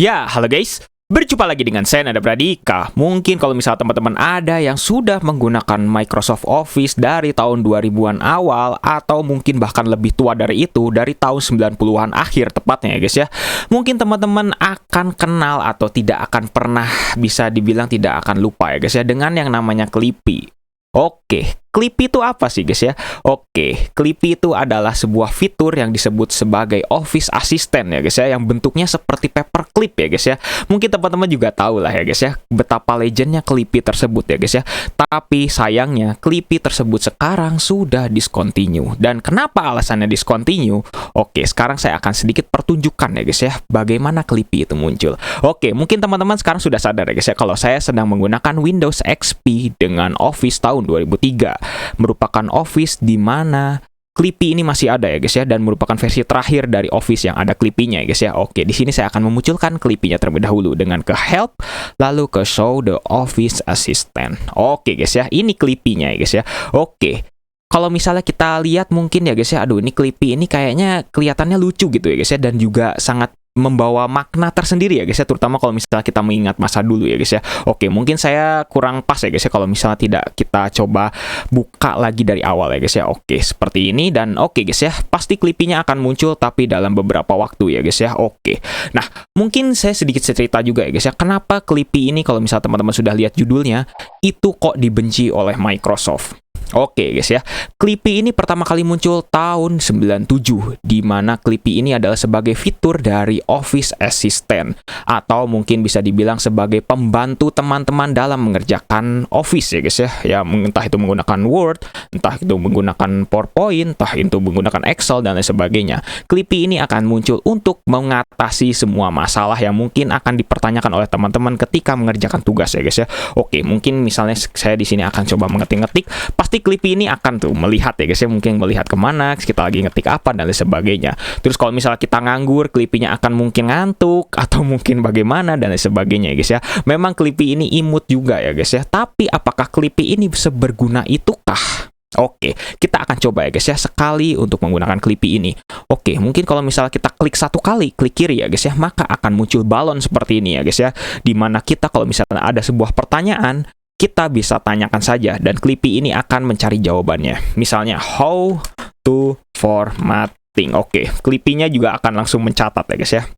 Ya, halo guys. Berjumpa lagi dengan saya Nada Pradika. Mungkin kalau misal teman-teman ada yang sudah menggunakan Microsoft Office dari tahun 2000-an awal atau mungkin bahkan lebih tua dari itu, dari tahun 90-an akhir tepatnya ya guys ya. Mungkin teman-teman akan kenal atau tidak akan pernah bisa dibilang tidak akan lupa ya guys ya dengan yang namanya Clippy. Oke, Clippy itu apa sih guys ya? Oke, Clippy itu adalah sebuah fitur yang disebut sebagai Office Assistant ya guys ya, yang bentuknya seperti paperclip ya guys ya. Mungkin teman-teman juga tahu lah ya guys ya, betapa legendnya Clippy tersebut ya guys ya. Tapi sayangnya Clippy tersebut sekarang sudah discontinue. Dan kenapa alasannya discontinue? Oke, sekarang saya akan sedikit pertunjukan ya guys ya, bagaimana Clippy itu muncul. Oke, mungkin teman-teman sekarang sudah sadar ya guys ya, kalau saya sedang menggunakan Windows XP dengan Office tahun 2003, merupakan Office di mana Clippy ini masih ada ya guys ya, dan merupakan versi terakhir dari Office yang ada Clippy-nya ya guys ya. Oke, di sini saya akan memunculkan Clippy-nya terlebih dahulu dengan ke Help, lalu ke Show the Office Assistant. Oke guys ya, ini Clippy-nya ya guys ya. Oke. Kalau misalnya kita lihat mungkin ya guys ya, aduh ini Clippy ini kayaknya kelihatannya lucu gitu ya guys ya, dan juga sangat membawa makna tersendiri ya guys ya, terutama kalau misalnya kita mengingat masa dulu ya guys ya. Oke, mungkin saya kurang pas ya guys ya kalau misalnya tidak kita coba buka lagi dari awal ya guys ya. Oke, seperti ini, dan oke guys ya, pasti Clippy-nya akan muncul tapi dalam beberapa waktu ya guys ya. Oke. Nah, mungkin saya sedikit cerita juga ya guys ya, kenapa Clippy ini kalau misalnya teman-teman sudah lihat judulnya, itu kok dibenci oleh Microsoft. Oke guys ya, Clippy ini pertama kali muncul tahun 97, di mana Clippy ini adalah sebagai fitur dari Office Assistant, atau mungkin bisa dibilang sebagai pembantu teman-teman dalam mengerjakan Office ya guys ya. Ya, entah itu menggunakan Word, entah itu menggunakan PowerPoint, entah itu menggunakan Excel dan lain sebagainya. Clippy ini akan muncul untuk mengatasi semua masalah yang mungkin akan dipertanyakan oleh teman-teman ketika mengerjakan tugas ya guys ya. Oke, mungkin misalnya saya di sini akan coba mengetik-ngetik, pasti Clippy ini akan tuh melihat ya guys ya, mungkin melihat kemana kita lagi ngetik apa dan lain sebagainya. Terus kalau misalnya kita nganggur, Clippy-nya akan mungkin ngantuk atau mungkin bagaimana dan lain sebagainya ya guys ya. Memang Clippy ini imut juga ya guys ya, tapi apakah Clippy ini seberguna itukah? Oke, kita akan coba ya guys ya sekali untuk menggunakan Clippy ini. Oke, mungkin kalau misalnya kita klik satu kali, klik kiri ya guys ya, maka akan muncul balon seperti ini ya guys ya, dimana kita kalau misalnya ada sebuah pertanyaan, kita bisa tanyakan saja dan Clippy ini akan mencari jawabannya. Misalnya, how to formatting. Oke, Clippy-nya juga akan langsung mencatat ya guys ya.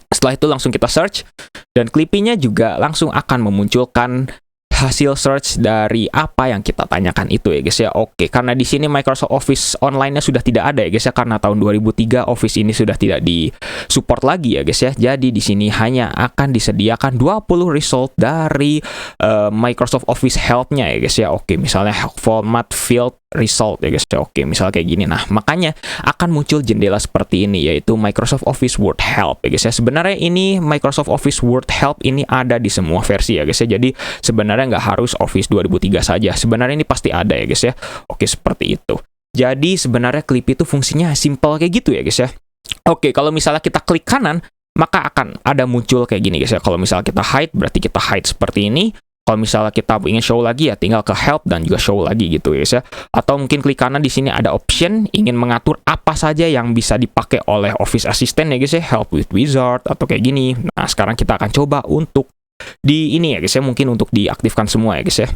Setelah itu langsung kita search, dan Clippy-nya juga langsung akan memunculkan hasil search dari apa yang kita tanyakan itu ya guys ya. Oke, karena di sini Microsoft Office online-nya sudah tidak ada ya guys ya, karena tahun 2003 Office ini sudah tidak di-support lagi ya guys ya. Jadi di sini hanya akan disediakan 20 result dari Microsoft Office Help-nya ya guys ya. Oke, misalnya format field result ya guys ya. Oke, misalnya kayak gini. Nah, makanya akan muncul jendela seperti ini, yaitu Microsoft Office Word Help ya guys ya. Sebenarnya ini Microsoft Office Word Help ini ada di semua versi ya guys ya. Jadi sebenarnya nggak harus Office 2003 saja. Sebenarnya ini pasti ada ya guys ya. Oke, seperti itu. Jadi sebenarnya Clippy itu fungsinya simple kayak gitu ya guys ya. Oke, kalau misalnya kita klik kanan, maka akan ada muncul kayak gini guys ya. Kalau misalnya kita hide, berarti kita hide seperti ini. Kalau misalnya kita ingin show lagi ya tinggal ke help dan juga show lagi gitu guys ya. Atau mungkin klik kanan, di sini ada option ingin mengatur apa saja yang bisa dipakai oleh Office Assistant ya guys ya. Help with wizard atau kayak gini. Nah, sekarang kita akan coba untuk di ini ya guys ya, mungkin untuk diaktifkan semua ya guys ya.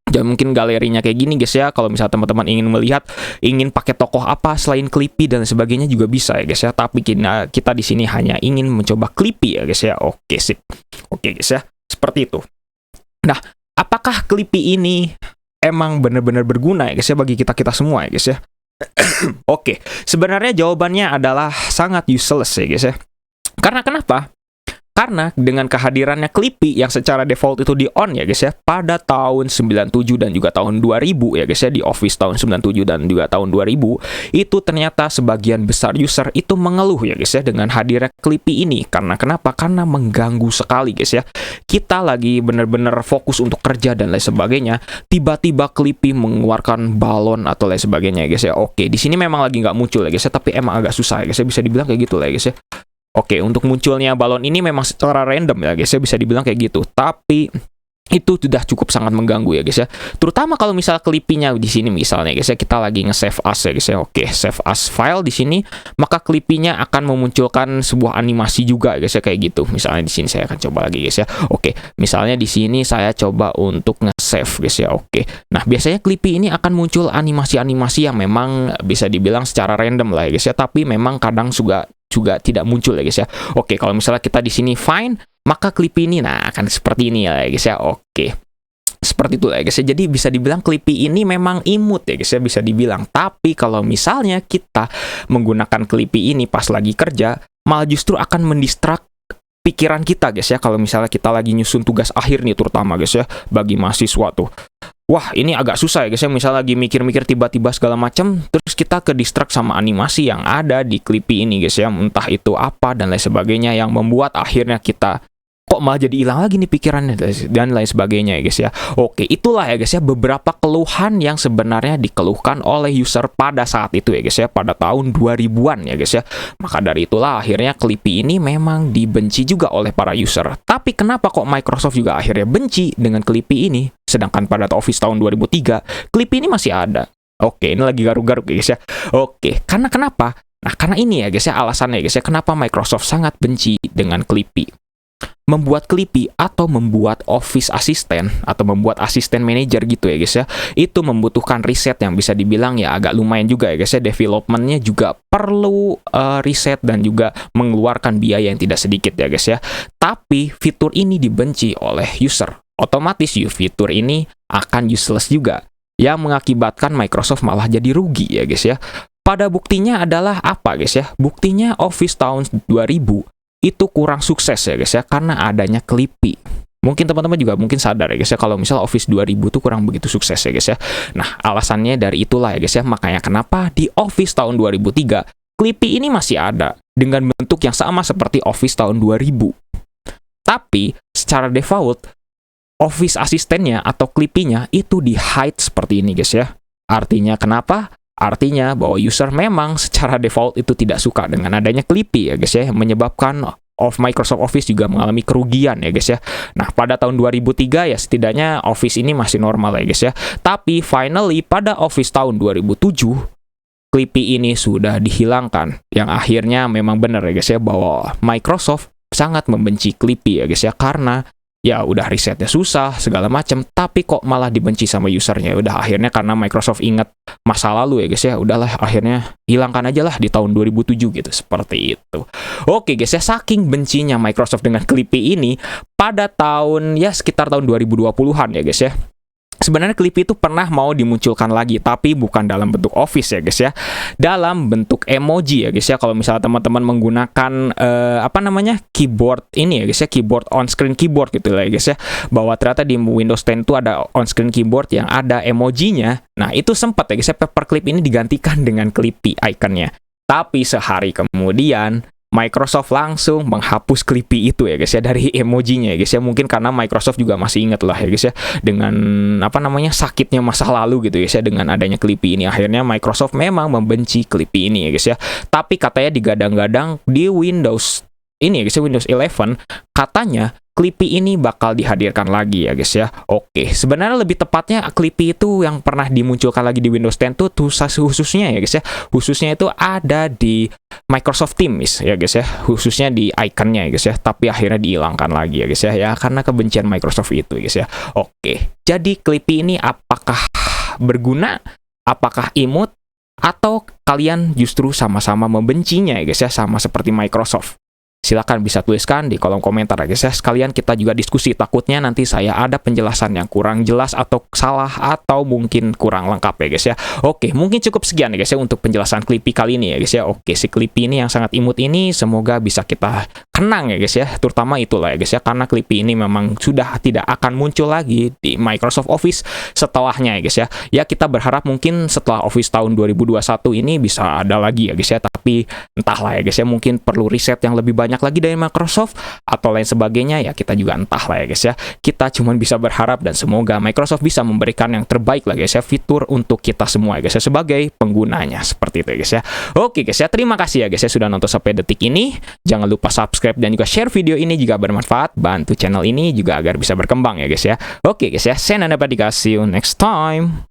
Dan mungkin galerinya kayak gini guys ya. Kalau misalnya teman-teman ingin melihat, ingin pakai tokoh apa selain Clippy dan sebagainya juga bisa ya guys ya. Tapi kita di sini hanya ingin mencoba Clippy ya guys ya. Oke, sip. Oke guys ya, seperti itu. Nah, apakah Clippy ini emang benar-benar berguna ya guys ya bagi kita semua ya guys ya? Oke, sebenarnya jawabannya adalah sangat useless ya guys ya. Karena kenapa? Karena dengan kehadirannya Clippy yang secara default itu di on ya guys ya, pada tahun 97 dan juga tahun 2000 ya guys ya, di Office tahun 97 dan juga tahun 2000, itu ternyata sebagian besar user itu mengeluh ya guys ya dengan hadirnya Clippy ini. Karena kenapa? Karena mengganggu sekali guys ya. Kita lagi bener-bener fokus untuk kerja dan lain sebagainya, tiba-tiba Clippy mengeluarkan balon atau lain sebagainya ya guys ya. Oke, di sini memang lagi nggak muncul ya guys ya, tapi emang agak susah ya guys ya, bisa dibilang kayak gitu lah ya guys ya. Oke, untuk munculnya balon ini memang secara random ya guys ya, bisa dibilang kayak gitu. Tapi itu sudah cukup sangat mengganggu ya guys ya. Terutama kalau misal Clippy-nya di sini misalnya guys ya, kita lagi nge-save as ya guys ya. Oke, save as file di sini, maka Clippy-nya akan memunculkan sebuah animasi juga guys ya, kayak gitu. Misalnya di sini saya akan coba lagi guys ya. Oke, misalnya di sini saya coba untuk nge-save guys ya. Oke. Nah, biasanya Clippy ini akan muncul animasi-animasi yang memang bisa dibilang secara random lah ya guys ya, tapi memang kadang juga tidak muncul ya guys ya. Oke, kalau misalnya kita di sini find, maka Clippy ini nah akan seperti ini ya guys ya. Oke. Seperti itu ya guys ya. Jadi bisa dibilang Clippy ini memang imut ya guys ya, bisa dibilang. Tapi kalau misalnya kita menggunakan Clippy ini pas lagi kerja, malah justru akan mendistrak pikiran kita guys ya. Kalau misalnya kita lagi nyusun tugas akhir nih, terutama guys ya, bagi mahasiswa tuh. Wah, ini agak susah ya guys ya, misalnya lagi mikir-mikir tiba-tiba segala macam, terus kita ke distract sama animasi yang ada di Clippy ini guys ya, entah itu apa dan lain sebagainya, yang membuat akhirnya kita kok malah jadi hilang lagi nih pikirannya dan lain sebagainya ya guys ya. Oke, itulah ya guys ya beberapa keluhan yang sebenarnya dikeluhkan oleh user pada saat itu ya guys ya, pada tahun 2000-an ya guys ya. Maka dari itulah akhirnya Clippy ini memang dibenci juga oleh para user. Tapi kenapa kok Microsoft juga akhirnya benci dengan Clippy ini, sedangkan pada Office tahun 2003 Clippy ini masih ada? Oke, ini lagi garuk-garuk ya guys ya. Oke, karena kenapa? Nah, karena ini ya guys ya alasannya ya guys ya, kenapa Microsoft sangat benci dengan Clippy. Membuat Clippy atau membuat Office Assistant atau membuat asisten manager gitu ya guys ya, itu membutuhkan riset yang bisa dibilang ya agak lumayan juga ya guys ya. Developmentnya juga perlu riset dan juga mengeluarkan biaya yang tidak sedikit ya guys ya. Tapi fitur ini dibenci oleh user, otomatis fitur ini akan useless juga, yang mengakibatkan Microsoft malah jadi rugi ya guys ya. Pada buktinya adalah apa guys ya? Buktinya Office tahun 2000 itu kurang sukses ya guys ya, karena adanya Clippy. Mungkin teman-teman juga mungkin sadar ya guys ya, kalau misal Office 2000 tuh kurang begitu sukses ya guys ya. Nah, alasannya dari itulah ya guys ya, makanya kenapa di Office tahun 2003 Clippy ini masih ada dengan bentuk yang sama seperti Office tahun 2000. Tapi secara default Office asistennya atau Clippy-nya itu di hide seperti ini guys ya. Artinya kenapa? Artinya bahwa user memang secara default itu tidak suka dengan adanya Clippy ya guys ya, menyebabkan Microsoft Office juga mengalami kerugian ya guys ya. Nah, pada tahun 2003 ya setidaknya Office ini masih normal ya guys ya. Tapi finally pada Office tahun 2007 Clippy ini sudah dihilangkan, yang akhirnya memang benar ya guys ya bahwa Microsoft sangat membenci Clippy ya guys ya, karena ya udah risetnya susah segala macam, tapi kok malah dibenci sama usernya. Udah akhirnya karena Microsoft ingat masa lalu ya guys ya, udahlah akhirnya hilangkan aja lah di tahun 2007 gitu, seperti itu. Oke guys ya, saking bencinya Microsoft dengan Clippy ini, pada tahun ya sekitar tahun 2020-an ya guys ya, sebenarnya Clippy itu pernah mau dimunculkan lagi, tapi bukan dalam bentuk Office ya guys ya, dalam bentuk emoji ya guys ya. Kalau misalnya teman-teman menggunakan keyboard ini ya guys ya, keyboard on screen keyboard gitu lah ya guys ya, bahwa ternyata di Windows 10 itu ada on screen keyboard yang ada emojinya. Nah, itu sempat ya guys ya Paperclip ini digantikan dengan Clippy ikonnya. Tapi sehari kemudian Microsoft langsung menghapus Clippy itu ya guys ya dari emojinya ya guys ya. Mungkin karena Microsoft juga masih ingat lah ya guys ya dengan sakitnya masa lalu gitu ya guys ya dengan adanya Clippy ini. Akhirnya Microsoft memang membenci Clippy ini ya guys ya. Tapi katanya digadang-gadang di Windows ini ya guys ya, Windows 11 katanya Clippy ini bakal dihadirkan lagi ya guys ya. Oke, sebenarnya lebih tepatnya Clippy itu yang pernah dimunculkan lagi di Windows 10 tuh khususnya ya guys ya, khususnya itu ada di Microsoft Teams ya guys ya, khususnya di ikonnya ya guys ya, tapi akhirnya dihilangkan lagi ya guys ya, karena kebencian Microsoft itu ya guys ya. Oke, jadi Clippy ini apakah berguna, apakah imut, atau kalian justru sama-sama membencinya ya guys ya, sama seperti Microsoft? Silakan bisa tuliskan di kolom komentar ya guys ya. Sekalian kita juga diskusi, takutnya nanti saya ada penjelasan yang kurang jelas atau salah atau mungkin kurang lengkap ya guys ya. Oke, mungkin cukup sekian ya guys ya untuk penjelasan Clippy kali ini ya guys ya. Oke, si Clippy ini yang sangat imut ini semoga bisa kita kenang ya guys ya. Terutama itulah ya guys ya, karena Clippy ini memang sudah tidak akan muncul lagi di Microsoft Office setelahnya ya guys ya. Ya, kita berharap mungkin setelah Office tahun 2021 ini bisa ada lagi ya guys ya. Tapi entahlah ya guys ya, mungkin perlu riset yang lebih banyak lagi dari Microsoft atau lain sebagainya ya, kita juga entahlah ya guys ya. Kita cuma bisa berharap dan semoga Microsoft bisa memberikan yang terbaik lah guys ya, fitur untuk kita semua ya guys ya, sebagai penggunanya, seperti itu ya guys ya. Oke guys ya, terima kasih ya guys ya sudah nonton sampai detik ini. Jangan lupa subscribe subscribe dan juga share video ini jika bermanfaat. Bantu channel ini juga agar bisa berkembang ya guys ya. Oke guys ya, saya Nanda Pradika, see you next time.